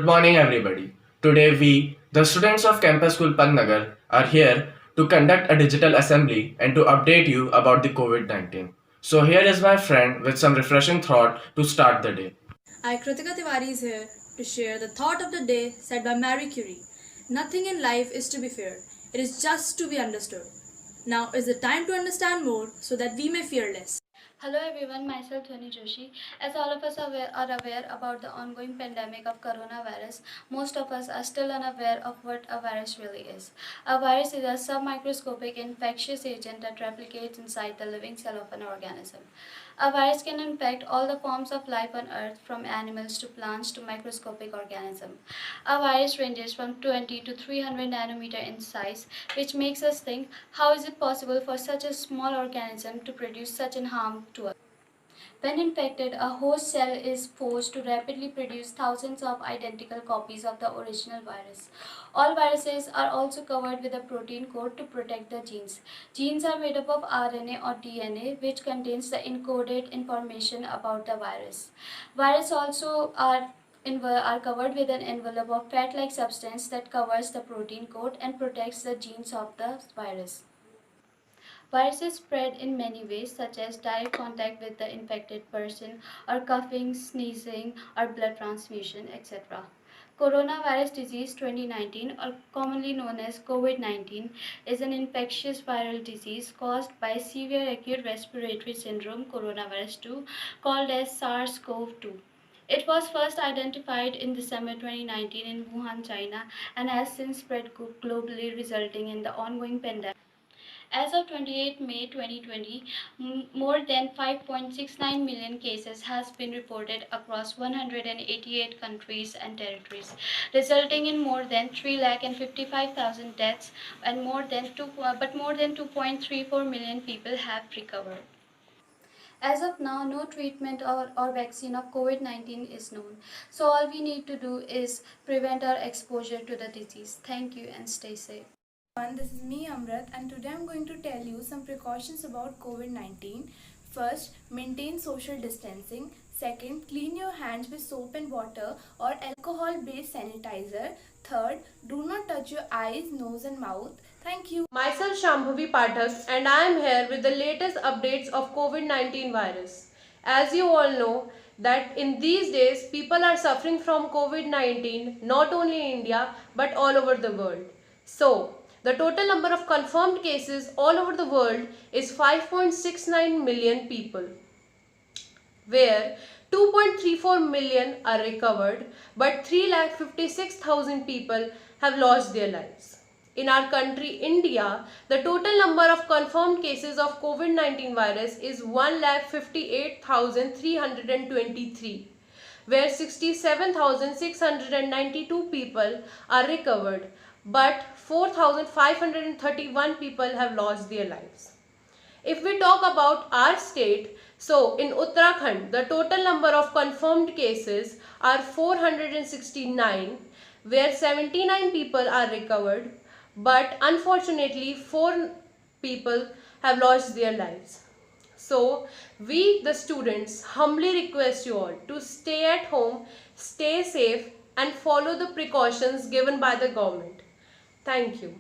Good morning, everybody. Today, we, the students of Campus School Pantnagar, are here to conduct a digital assembly and to update you about the COVID 19. So, here is my friend with some refreshing thought to start the day. I, Kritika Tiwari, is here to share the thought of the day said by Marie Curie. Nothing in life is to be feared, it is just to be understood. Now is the time to understand more so that we may fear less. Hello everyone, myself Dhwani Joshi. As all of us are aware about the ongoing pandemic of coronavirus, most of us are still unaware of what a virus really is. A virus is a submicroscopic infectious agent that replicates inside the living cell of an organism. A virus can infect all the forms of life on earth, from animals to plants to microscopic organisms. A virus ranges from 20 to 300 nanometer in size, which makes us think, how is it possible for such a small organism to produce such an harm to us? When infected, a host cell is forced to rapidly produce thousands of identical copies of the original virus. All viruses are also covered with a protein coat to protect the genes. Genes are made up of RNA or DNA, which contains the encoded information about the virus. Viruses also are covered with an envelope of fat-like substance that covers the protein coat and protects the genes of the virus. Viruses spread in many ways, such as direct contact with the infected person, or coughing, sneezing, or blood transfusion, etc. Coronavirus disease 2019, or commonly known as COVID-19, is an infectious viral disease caused by severe acute respiratory syndrome coronavirus 2, called as SARS-CoV-2. It was first identified in December 2019 in Wuhan, China, and has since spread globally, resulting in the ongoing pandemic. As of 28 May 2020, more than 5.69 million cases has been reported across 188 countries and territories, resulting in more than 3,55,000 deaths, and more than 2.34 million people have recovered. As of now, no treatment or vaccine of COVID-19 is known. So all we need to do is prevent our exposure to the disease. Thank you and stay safe. This is me Amrit, and today I'm going to tell you some precautions about COVID-19. First, maintain social distancing. Second, clean your hands with soap and water or alcohol-based sanitizer. Third, do not touch your eyes, nose and mouth. Thank you. Myself Shambhavi Pathak, and I am here with the latest updates of COVID-19 virus. As you all know that in these days people are suffering from COVID-19 not only in India but all over the world. So, the total number of confirmed cases all over the world is 5.69 million people, where 2.34 million are recovered, but 3,56,000 people have lost their lives. In our country, India, the total number of confirmed cases of COVID-19 virus is 1,58,323, where 67,692 people are recovered, but 4,531 people have lost their lives. If we talk about our state, so in Uttarakhand, the total number of confirmed cases are 469, where 79 people are recovered, but unfortunately 4 people have lost their lives. So, we the students humbly request you all to stay at home, stay safe and follow the precautions given by the government. Thank you.